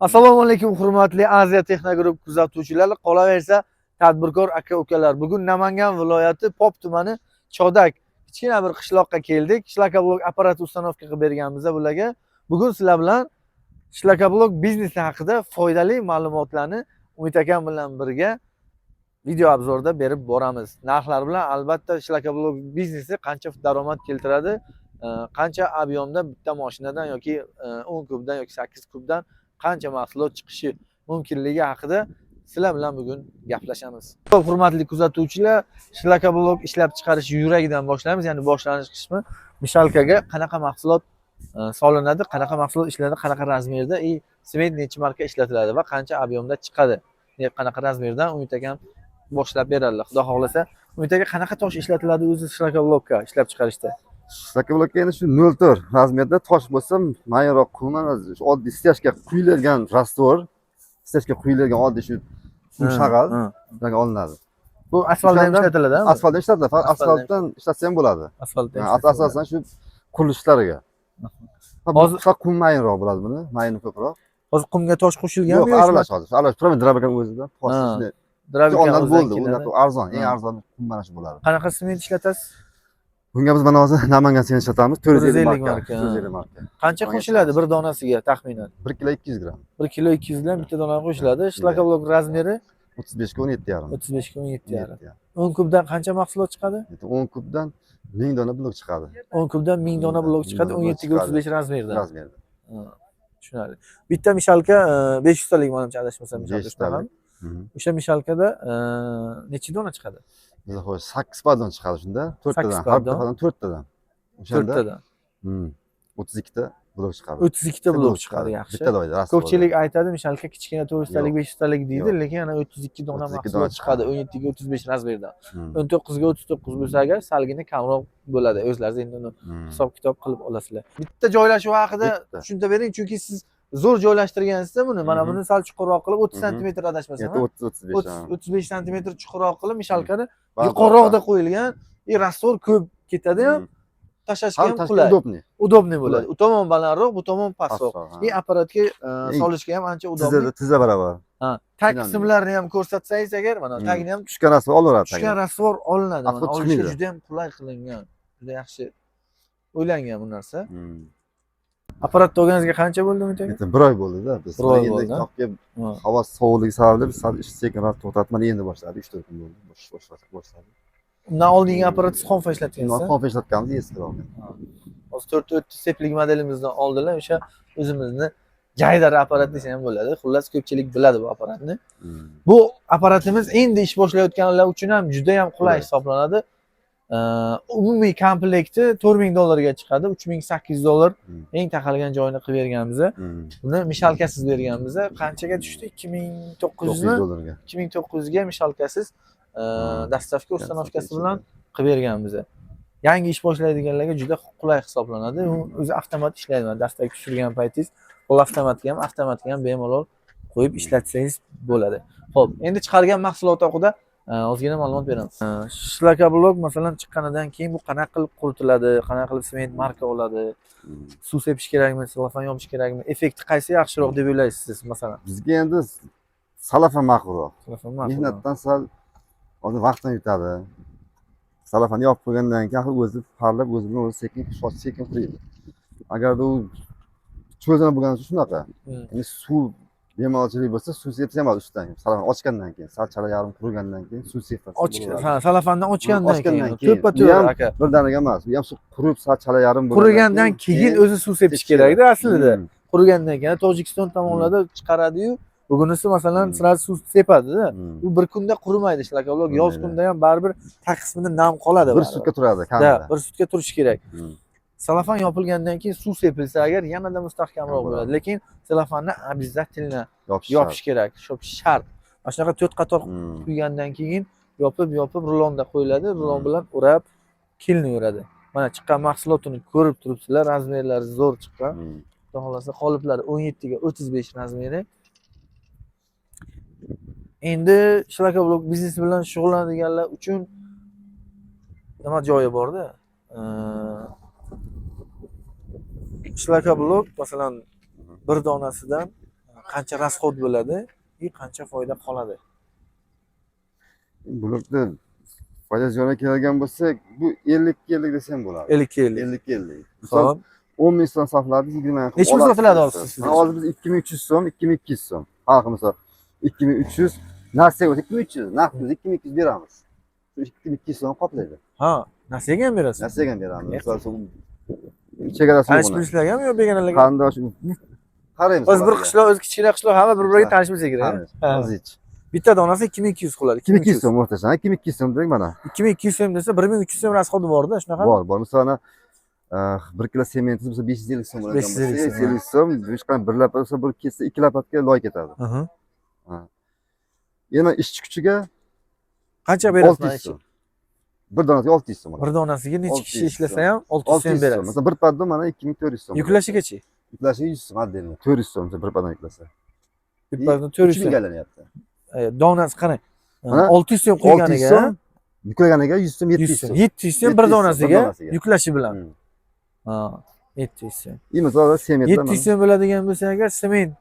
Assalomu alaykum hurmatli Aziya Texnogrup kuzatuvchilari, qolaversa tadbirkor aka-ukalar. Bugun Namangan viloyati Pop tumani Chodak kichkina bir qishloqqa keldik. Shlakablok apparat ustanovka qilib berganmiz bularga. Bugun sizlar bilan Shlakablok biznesi haqida foydali ma'lumotlarni Umid akam bilan birga video obzorda berib boramiz. Narxlar bilan albatta Shlakablok biznesi qancha daromad keltiradi, qancha ob'yomda bitta mashinadan yoki 10 kubdan yoki 8 kubdan qancha mahsulot chiqishi mumkinligi haqida sizlar bilan bugun gaplashamiz. Hurmatli kuzatuvchilar, Shlakablok ishlab chiqarish yuragidan boshlaymiz. Ya'ni boshlanish qismi mishalkaga qanaqa mahsulot solinadi, qanaqa mahsulot ishlanadi, qanaqa razmerda, sement necha marka ishlatiladi va qancha ob'yomda chiqadi, qanaqa razmerdan Umid akam boshlab beradilar. Xudo xohlasa, Umid aka qanaqa tosh ishlatiladi o'zi Shlakablokka ishlab chiqarishda? Shlakablokka endi shu 0.4 razmerda tosh bo'lsa, mayinroq qilman, oddiy stechka quyiladigan rastvor, stechka quyiladigan oddiy shu shag'al ularga olinadi. Bu asfaltda ham ishlatiladi-mi? Asfaltda ishlatiladi, faqat asfaltdan ishlatsa ham bo'ladi. Asfaltda. Asosan shu qurilish ishlariga. Hozir qum mayinroq bo'ladi buni, mayini ko'proq. Hozir qumga tosh qo'shilganmi? Yo'q, aralash hozir. Aralash turaman drabakan o'zida. Toshni bo'ldi, unda arzon, eng arzon qum mana shu bo'ladi. Qanaqa sement ishlatasiz? Bunga biz mana hozir Namangan sement ishlatamiz, 450 marka. 450 marka. Qancha qo'shiladi bir donasiga taxminan? 1 kilo 200 gram. 1 kilo 200 gram bitta dona qo'shiladi. Shlakablok razmeri 35 ga 17,5. 35 ga 17,5. 10 kubdan qancha mahsulot chiqadi? 10 kubdan 1000 dona blok chiqadi. 10 kubdan 1000 dona blok chiqadi, 17 ga 35 razmerda. Razmerda. Tushunarli. Bitta mishalka 500 talik menimcha adashmasam mishalka. O'sha mishalkada necha dona chiqadi? Biz xo'sh 8 padon chiqadi shunda, 4 tadan, har bir padon 4 tadan. O'shanda 4 tadan. 32 ta blok chiqadi. 32 ta blok chiqadi, yaxshi. Bitta doyda rasm. Ko'pchilik aytadi, mishalka kichkina 400 talik, 500 talik deydi, lekin yana 32 dona mahsulot chiqadi, 17 ga 35 razmerda. 19 ga 39 bo'lsa agar salgina kamroq bo'ladi. O'zlaringiz endi uni hisob-kitob qilib olasizlar. Bitta joylashuv haqida tushuntirib bering, chunki siz zo'r joylashtirgansizda buni. Mana buni sal chuqurroq qilib 30 sm adashmasam, 35 sm chuqurroq qilib mishalkani yuqoriroqda qo'yilgan, rastvor ko'p ketadi ham, tashlashga ham qulay. Udobniy bo'ladi. U tomon balandroq, bu tomon pastroq. Apparatga solishga ham ancha udobniy. Tizza barobar. Tag qismlarini ham ko'rsatsangiz agar, mana tagini ham tushgan rastvor olinadi. Tushgan rastvor olinadi. Mana olishga juda ham qulay qilingan. Juda yaxshi o'ylangan bu narsa. Apparatni olganingizga qancha bo'ldi aka? 1 oy bo'ldi-da. Biz endi havo sovuqligi sababli biz sal ish sekinroq to'xtatib, mana endi boshladi, 3-4 kun bo'ldi. Boshladi. Undan oldingi apparatni xonfa ishlatgansiz? Xonfa ishlatganmiz, eskiroq. Hozir 4 seplik modelimizdan oldilar, o'sha o'zimizni Jaydar apparat desa ham bo'ladi. Xullas ko'pchilik biladi bu apparatni. Bu apparatimiz endi ish boshlayotganlar uchun ham juda ham qulay hisoblanadi. Umumiy komplekti 4000 dollarga chiqadi, 3800 dollar eng taqalgan joyini qilib berganmiz. Buni mishalkasiz berganmiz. Qanchaga tushdi? 2900 mi? 2900 ga mishalkasiz dastavka ustanovkasi bilan qilib berganmiz. Yangi ish boshlaydiganlarga juda qulay hisoblanadi. U o'zi avtomat ishlaydi. Dastavka tushirgan paytingiz qo'l avtomatga ham bemalol qo'yib ishlatsangiz bo'ladi. Xo'p, endi chiqargan mahsulot haqida ozgina ma'lumot beramiz. Shlakablok masalan chiqqanidan keyin bu qanaqa qilib quritiladi, qanaqa qilib sement marka oladi, suv sepish kerakmi, salafan yopish kerakmi, effekti qaysi yaxshiroq deb o'ylaysiz siz masalan? Bizga endi salafan ma'qulroq. Mehnatdan sal hozir vaqtni yutadi. Salafan yopib qo'ygandan keyin o'zi parlab, o'zini o'zi sekin quriydi. Agarda u cho'zana bo'lganda shunaqa. Ya'ni suv bemalolchilik bo'lsa, suv sepsa ham ustidan. Salafan ochgandan keyin, sal chala yarim qurigandan keyin suv sepsa. Salafandan ochgandan keyin. To'ppa-to'g'ri aka. Birdaniga emas. Bu ham suv qurib, sal chala yarim bo'lgan. Qurigandan keyin o'zi suv sepish kerak-da aslida. Qurigandan keyin Tojikiston tomonlarda chiqaradi-yu, bugunisi masalan sirasi suv sepadi-da. Bu bir kunda qurimaydi Shlakablok. Yoz kunda ham baribir tag qismida nam qoladi. 1 sutka turadi kamida. 1 sutka turishi kerak. Salafan yopilgandan keyin suv sepilsa agar yanada mustahkamroq bo'ladi. Lekin salafanni обязательно yopish kerak. Shart. Mana shunaqa 4 qator quygandan keyin yopib rulonda qo'yiladi. Rulon bilan o'rab kelinaveradi. Mana chiqqan mahsulotini ko'rib turibsizlar, razmerlari zo'r chiqqan. Xudo xolasa qoliplari 17 ga 35 razmeri. Endi Shlakablok biznesi bilan shug'ullanadiganlar uchun nima joyi bor-da? Shlakablok masalan bir donasidan qancha расход bo'ladi и qancha foyda qoladi? Bulutni foyda ziyonga kelgan bo'lsak, bu 50 desam bo'ladi. 50-50. 50. Misol Xo'p. 10 ming so'm sarfladi, 20 ming. Nechi pul sotiladi hozir sizda? Hozir biz 2300 so'm, 2200 so'm. Xalq misol 2300, narsaga 2300, naqd biz 2200 beramiz. Shu 2200 so'm qoplaydi. Ha, nasiyaga ham berasiz? Narsaga ham beramiz. Misol chegarasi Tanish yo'q. bilishlargami yo begonalarga? Qarindosh qaraymiz. Biz bir qishloq, o'zi kichkina qishloq, hamma bir-biriga tanish bilsa kerak. Ha. Hozirch. Bitta donasi 2200 qiladi. 2200 so'm o'rtacha, 2200 so'm deng mana. 2200 so'm desa 1300 so'm расходi bor-da, shunaqa? Bor. Misol 1 kilo sementingiz bo'lsa 550 so'm bo'ladi. 550 so'm, hech qanday bir lapa bo'lsa bir ketsa 2 lapatga loy ketadi. Aha. Yana ishchi kuchiga Qancha berasiz? 600 so'm. Bir donasiga 600 so'm. Bir donasiga necha kishi 600 ishlasa so'm. ham 600 so'm berasiz. Masalan, bir padda mana 2400 so'm. Yuklashigachi? Yuklashiga 100 so'm отдельно. 400 so'm bir paddan yuklasa. Bittadan 400 so'm so'm. gallanyapti. Donasi qarang. Mana 600 so'm 600 qo'yganiga so'm, yuklaganiga 100 so'm, 100 700 so'm. so'm. 700 so'm bir 700 so'm donasiga bir donasiga. yuklashi bilan. Hmm. Ha, 700 so'm. Misol sement 700 so'm bo'ladigan bo'lsa agar sement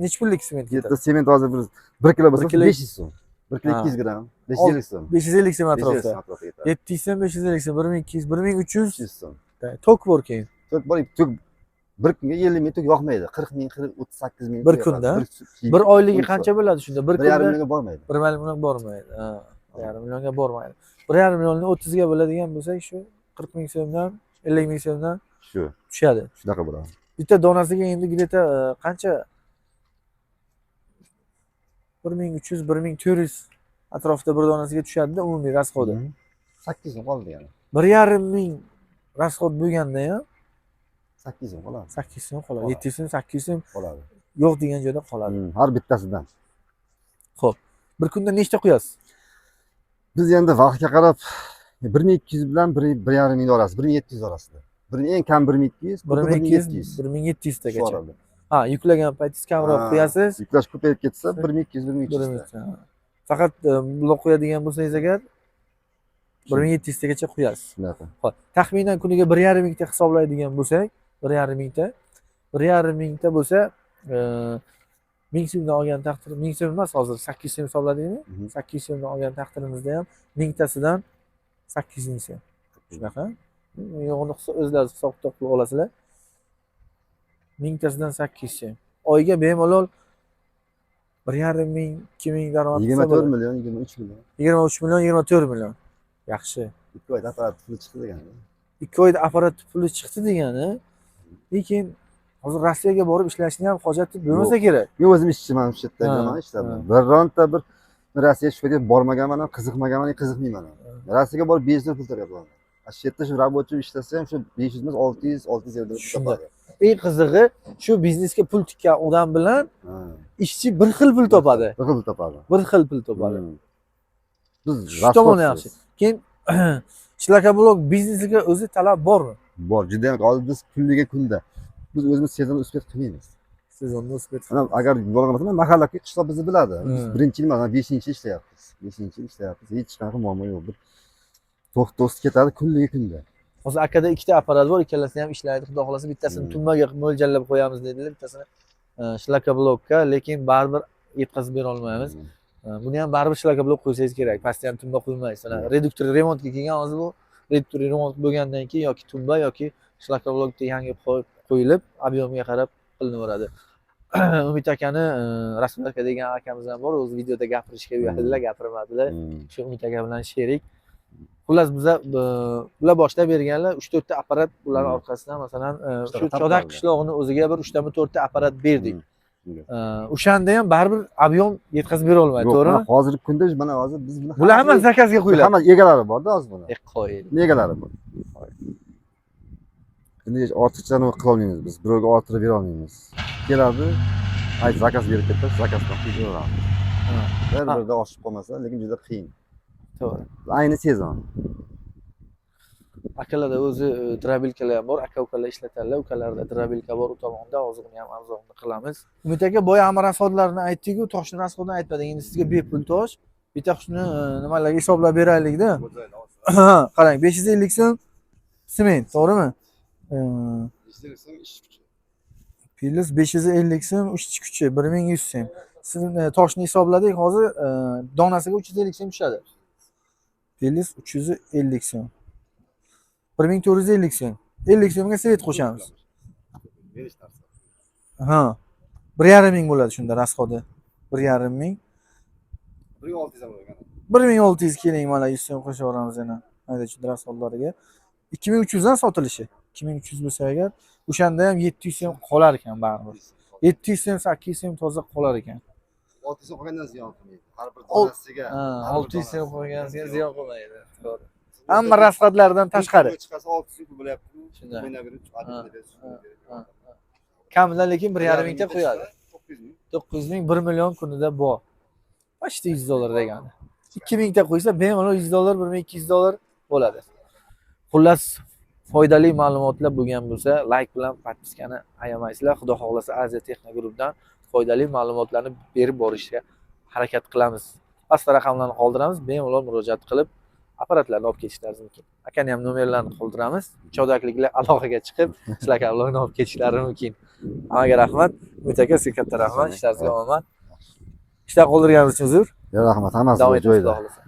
nechi pullik sement Yerda ketadi? sement hozir bir 1 kilo bo'lsa Bir kilo- 500 so'm. 1 kilo 200 gram, 550 so'm. 550 so'm 550 atrofida. so'm atrofida ketadi. 700 so'm, 550 so'm, 1200, 1300 300 so'm. tok bor keyin. Tok bor, tok bir kunga 50 ming tok yoqmaydi. 40 ming, 38 ming. Bir kunda? Bir oyligi qancha bo'ladi shunda? Bir 1,5 kunda millionga bormaydi. 1,5 million bormaydi. Ha, 1,5 millionga bormaydi. 1,5 millionni 30 ga bo'ladigan bo'lsak, shu 40 ming so'mdan, 50 ming so'mdan Shu, tushadi. shunaqa bo'ladi. Bitta donasiga endi где-то qancha 1300, 1400 atrofida bir donasiga tushadi-da umumiy расходi. 8 ming qoldi yana. 1,5 ming расход bo'lganda ham 8 ming qoladi. 800 so'm qoladi. 700 so'm, 800 so'm Qoladi. yo'q degan joyda qoladi. Har bittasidan. Xo'p. Bir kunda nechta quyasiz? Biz endi vaqtga qarab 1200 bilan 1,5 ming orasi, 1700 orasida. Eng kam 1200, 1200, 1700 tagacha. Boradi. Ha, yuklagan paytingiz kamroq qo'yasiz. Yuklash ko'payib ketsa 1200, 1300 ta. Faqat blok qo'yadigan bo'lsangiz agar 1700 tagacha qo'yasiz. Shunaqa. Xo'p, taxminan kuniga 1,5 mingta hisoblaydigan bo'lsak, 1,5 mingta, 1,5 mingta bo'lsa, 1000 so'mdan olgan taqdir, 1000 so'm emas, hozir 800 so'm hisobladingmi? 800 so'mdan olgan taqdirimizda ham mingtasidan 800 ming so'm. Shunaqa. Yo'g'ini o'zlaringiz hisob-kitob qilib olasizlar. Mingtasidan 800 so'm. Oyga bemalol 1,5 ming, 2 ming daromad qilsa 24 bo'ladi. million, 23 million. 23 million, 24 million. Yaxshi. 2 oyda apparat puli chiqdi degani. 2 oyda apparat puli chiqdi degani, lekin hozir Rossiyaga borib ishlashning ham hojati bo'lmasa kerak. Men o'zim ishchiman, shu yerda man ishladim. Bironta bir Rossiya shifga bormaganman, qiziqmaganman, qiziqmayman. Rossiyaga borib 500 pul to'layapman. Shu yerda shu rabochiy ishlasam ham shu 500 emas 600, 650 topadi. Eng qizig'i, shu biznesga pul tikkan odam bilan ishchi bir xil pul topadi. Bir xil topadi. Bir xil pul topadi. Biz Shu tomoni yaxshi. Keyin Shlakablok biznesiga o'zi talab bormi? Bor, juda ham. Hozir biz kunliga kunda. Biz o'zimiz sezon uspet qilmaymiz. Sezonni uspet. Mana agar bo'lmasa mahalla qishloq bizni biladi. Biz birinchi yil emas, 5-yil ishlayapmiz. 5-yil ishlayapmiz. Hech qanaqa muammo yo'q. Bir to'xtovsiz ketadi kunliga kunda. Hozir akada ikkita apparat bor, ikkalasi ham ishlaydi. Xudo xolasa bittasini tumbaga mo'ljallab qo'yamiz dedilar, bittasini shlakablokka, lekin baribir yetkazib bera olmaymiz. Buni ham baribir shlakablok qo'ysangiz kerak. Pastga ham tumba qo'ymaysiz. Mana reduktor remontga kelgan hozir bu reduktor remont bo'lgandan keyin yoki tumba yoki shlakablokda yangi qo'yilib, ob'yomga qarab qilinaveradi. Umid akani Rasulaka degan akamiz ham bor, o'zi videoda gapirishga uyaldilar, gapirmadilar. Shu Umid aka bilan sherik. Xullas bular boshlab berganlar 3-4 ta apparat, ular orqasidan masalan shu Chodak qishlog'ini o'ziga bir 3 ta 4 ta apparat berdik. O'shanda ham baribir ob'yom yetkazib bera olmaydi, to'g'rimi? Hozirgi kunda mana hozir biz buni bular hamma zakazga qo'yiladi. Hamma egalari bor-da hozir buni. Qo'yil. Egalari bor. Endi hech ortiqchani qila olmaymiz biz. Birovga orttirib bera olmaymiz. Keladi, ayt zakaz berib ketdi, zakazdan qilib beramiz. Bir-birida oshib qolmasa, lekin juda qiyin. To'g'ri. Ayni sezon. Akalarda o'zi drabilkalar ham bor, aka-ukalar ishlatadilar. Ukalarda drabilka bor u tomonda, hozir uni ham arzonda qilamiz. Umid aka boya hamma rasxodlarni aytdik-ku, toshni rasxodini aytmadik. Endi sizga bepul tosh. Bitta shuni nimalarga hisoblab beraylik-da. Qarang, 550 so'm sement, to'g'rimi? Plyus 550 so'm, uch kuchi 1100 so'm. Siz toshni hisobladik, hozir donasiga 350 so'm tushadi. Plyus 350 so'm. 1450 so'm. 50 so'mga svet qo'shamiz. Berish narsa. Ha. 1,5 ming bo'ladi shunda rasxodi. 1,5 ming. 1600 ham bo'lgan. 1600 keling, mana 100 so'm qo'shib yuboramiz yana. Mayda chudra rasxodlariga. 2300 dan sotilishi. 2300 bo'lsa agar, o'shanda ham 700 so'm qolar ekan baribir. 700 so'm, 800 so'm toza qolar ekan. 600 so'm qolgandan ziyon qilmaydi. Har bir donasiga. Ha, 600 so'm qo'yganingizga ziyon qilmaydi. To'g'ri. Hamma rasxodlardan tashqari. Chiqasa 600 so'm bo'lyapti. Shunday. O'ynab yurib, Kamida lekin 1,5 mingta qo'yadi. 900 ming. 900 ming 1 million kunida bor. Почти 100 dollar degani. 2 mingta qo'ysa bemalol 100 dollar, 1200 dollar bo'ladi. Xullas, foydali ma'lumotlar bo'lgan bo'lsa, like bilan podpiskani ayamaysizlar. Xudo xohlasa Aziya Texno Groupdan foydali ma'lumotlarni berib borishga harakat qilamiz. Pastda raqamlarni qoldiramiz, bemalol murojaat qilib apparatlarni olib ketishlari mumkin. Akani ham nomerlarini qoldiramiz. Chodakliklar aloqaga chiqib, sizlar kablarni olib ketishlari mumkin. Hammaga rahmat. Umid aka, sizga katta rahmat. Ishlaringizga omad. Ishlar qoldirganingiz uchun uzr. Rahmat, hammasi Davom etamiz, joyida. Xudo xohlasa.